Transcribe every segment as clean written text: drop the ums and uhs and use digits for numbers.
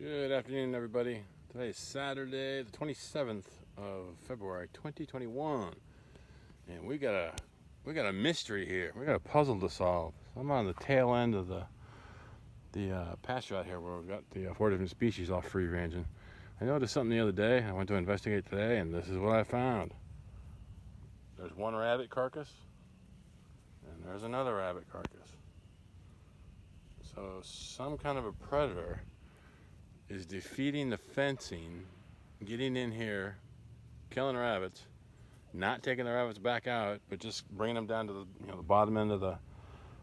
Good afternoon, everybody. Today is Saturday, the 27th of February, 2021, and we got a mystery here. We got a puzzle to solve. I'm on the tail end of the pasture out here where we've got the 4 different species all free ranging. I noticed something the other day. I went to investigate today, and this is what I found. There's one rabbit carcass, and there's another rabbit carcass. So some kind of a predator is defeating the fencing, getting in here, killing rabbits, not taking the rabbits back out, but just bringing them down to the bottom end of the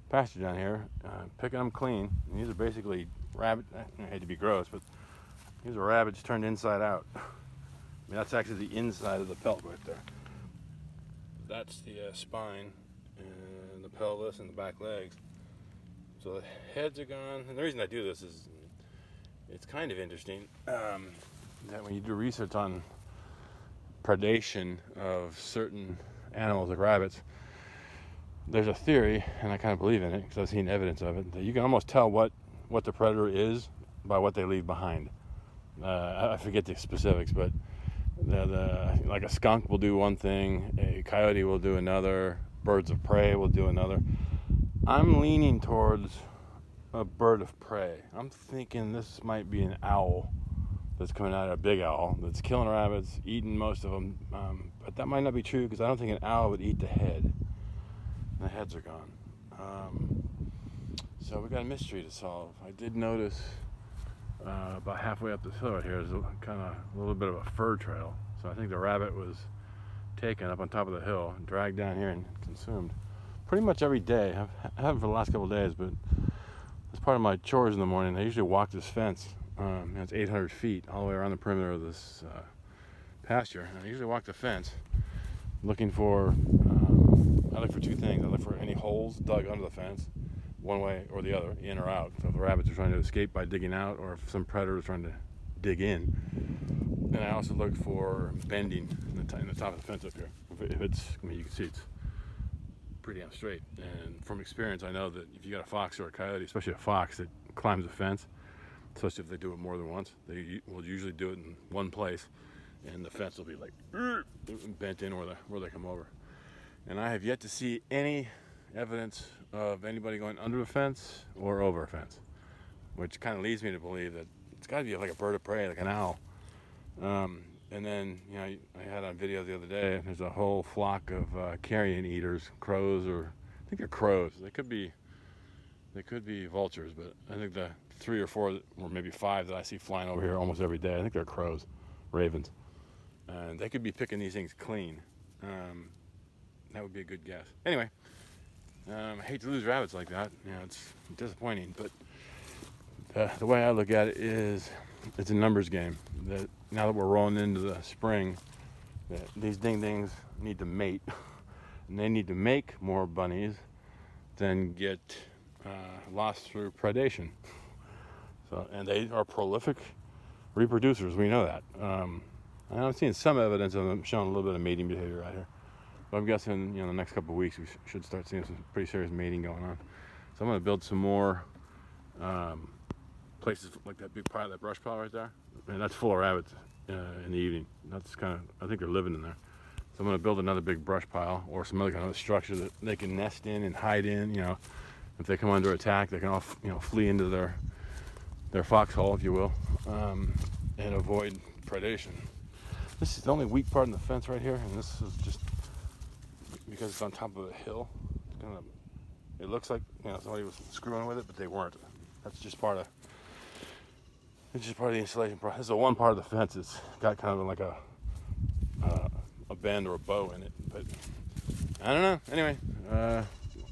pasture down here, picking them clean. And these are basically rabbit. I hate to be gross, but these are rabbits turned inside out. I mean, that's actually the inside of the pelt right there. That's the spine and the pelvis and the back legs. So the heads are gone. And the reason I do this is it's kind of interesting that when you do research on predation of certain animals like rabbits, there's a theory, and I kind of believe in it because I've seen evidence of it, that you can almost tell what the predator is by what they leave behind. I forget the specifics, but like a skunk will do one thing, a coyote will do another, birds of prey will do another. I'm leaning towards a bird of prey. I'm thinking this might be an owl that's coming out, a big owl that's killing rabbits, eating most of them. But that might not be true because I don't think an owl would eat the head. The heads are gone. So we got a mystery to solve. I did notice about halfway up this hill right here is kind of a little bit of a fur trail. So I think the rabbit was taken up on top of the hill, dragged down here and consumed. Pretty much every day. I haven't for the last couple of days, but as part of my chores in the morning, I usually walk this fence. It's 800 feet all the way around the perimeter of this pasture. And I usually walk the fence looking for, I look for two things. I look for any holes dug under the fence, one way or the other, in or out. So if the rabbits are trying to escape by digging out, or if some predator is trying to dig in. And I also look for bending in the top of the fence up here. If it's, I mean, you can see it's pretty damn straight, and from experience I know that if you got a fox or a coyote, especially a fox that climbs a fence, especially if they do it more than once, they will usually do it in one place and the fence will be like bent in where they come over. And I have yet to see any evidence of anybody going under a fence or over a fence, which kind of leads me to believe that it's got to be like a bird of prey, like an owl. And then, I had on video the other day, there's a whole flock of carrion eaters, crows, or I think they're crows. They could be vultures, but I think the 3 or 4 or maybe 5 that I see flying over here almost every day, I think they're crows, ravens. And they could be picking these things clean. That would be a good guess. Anyway, I hate to lose rabbits like that. It's disappointing, but the way I look at it is it's a numbers game. That now that we're rolling into the spring, that these ding-dings need to mate, and they need to make more bunnies than get lost through predation. So, and they are prolific reproducers. We know that. And I'm seeing some evidence of them showing a little bit of mating behavior right here. But I'm guessing, the next couple of weeks we should start seeing some pretty serious mating going on. So I'm going to build some more places like that big pile, that brush pile right there, and that's full of rabbits in the evening. That's kind of, I think they're living in there. So I'm going to build another big brush pile or some other kind of structure that they can nest in and hide in. If they come under attack, they can all flee into their foxhole, if you will, and avoid predation. This is the only weak part in the fence right here, and this is just because it's on top of a hill. It looks like somebody was screwing with it, but they weren't. That's just part of. It's just part of the installation process. This is the one part of the fence that's got kind of like a bend or a bow in it, but I don't know. Anyway,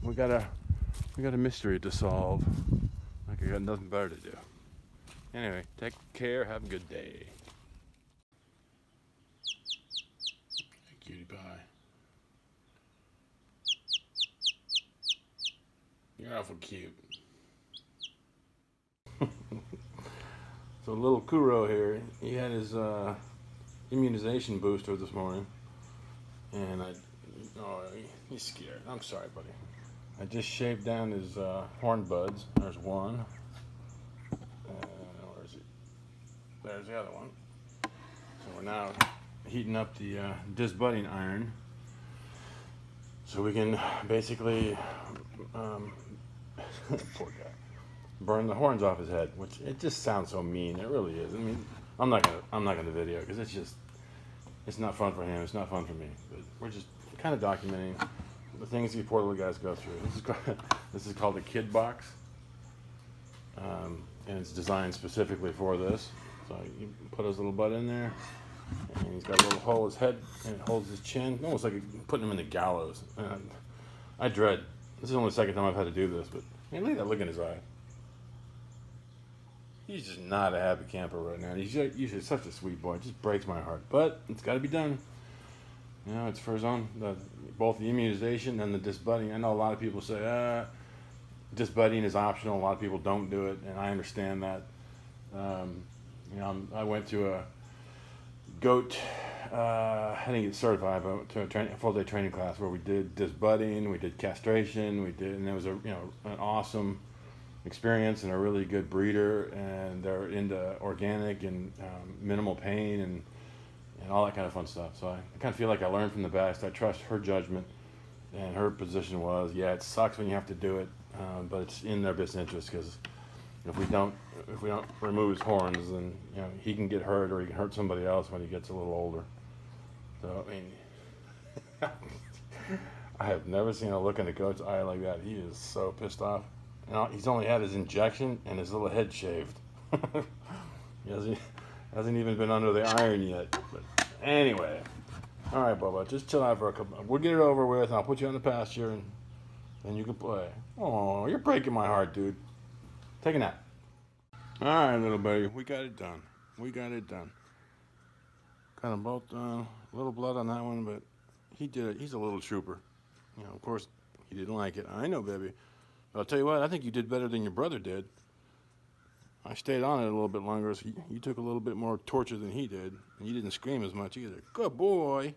we got a mystery to solve. Like I got nothing better to do. Anyway, take care. Have a good day. Cutie pie. You're awful cute. So little Kuro here, he had his immunization booster this morning, and he's scared. I'm sorry, buddy. I just shaved down his horn buds. There's one. Where is he? There's the other one. So we're now heating up the disbudding iron, so we can basically poor guy, burn the horns off his head. Which it just sounds so mean. It really is. I mean, I'm not gonna video because it's not fun for him. It's not fun for me. But we're just kind of documenting the things these poor little guys go through. This is called a kid box, and it's designed specifically for this. So you put his little butt in there, and he's got a little hole in his head, and it holds his chin, almost like putting him in the gallows. And I dread. This is only the second time I've had to do this, but man, look at that look in his eye. He's just not a happy camper right now. He's usually such a sweet boy. It just breaks my heart, but it's got to be done. You know, it's for his own, both the immunization and the disbudding. I know a lot of people say, disbudding is optional. A lot of people don't do it, and I understand that. You know, I went to a goat, I didn't get certified, but to a full-day training class where we did disbudding, we did castration, and it was an awesome experience and a really good breeder, and they're into organic and minimal pain and all that kind of fun stuff. So I kind of feel like I learned from the best. I trust her judgment, and her position was, yeah, it sucks when you have to do it, but it's in their best interest, because if we don't remove his horns, then he can get hurt, or he can hurt somebody else when he gets a little older. So I mean, I have never seen a look in a goat's eye like that. He is so pissed off. He's only had his injection and his little head shaved. He hasn't even been under the iron yet. But anyway, all right, Bubba, just chill out for a couple. We'll get it over with. I'll put you on the pasture, and then you can play. Oh, you're breaking my heart, dude. Take a nap. All right, little buddy, we got it done. Kind of both a little blood on that one, but he did it. He's a little trooper. Of course, he didn't like it. I know, baby. But I'll tell you what, I think you did better than your brother did. I stayed on it a little bit longer, so you took a little bit more torture than he did, and you didn't scream as much either. Good boy.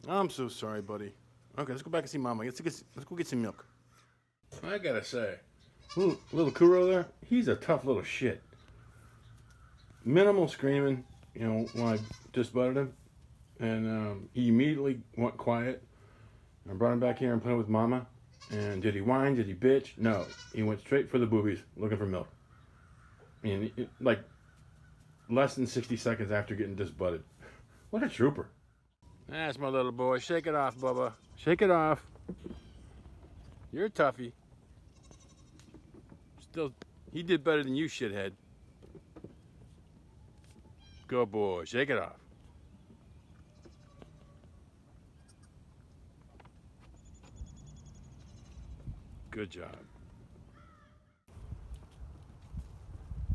I'm so sorry, buddy. Okay, let's go back and see Mama. Let's go get some milk. I gotta say, little Kuro there, he's a tough little shit. Minimal screaming, when I disbudded him, and he immediately went quiet. I brought him back here and put him with Mama. And did he whine? Did he bitch? No. He went straight for the boobies, looking for milk. I mean, like less than 60 seconds after getting disbudded. What a trooper. That's my little boy. Shake it off, Bubba. Shake it off. You're a toughie. Still, he did better than you, shithead. Good boy. Shake it off. Good job.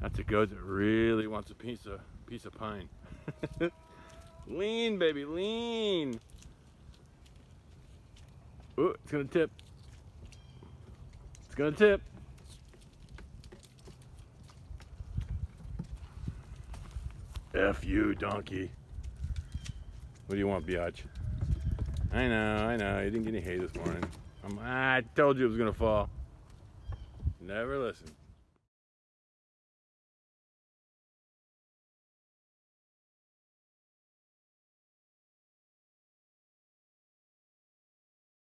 That's a goat that really wants a piece of pine. Lean, baby, lean. Ooh, it's gonna tip. It's gonna tip. F you, donkey. What do you want, biatch? I know. You didn't get any hay this morning. I told you it was gonna fall. Never listen.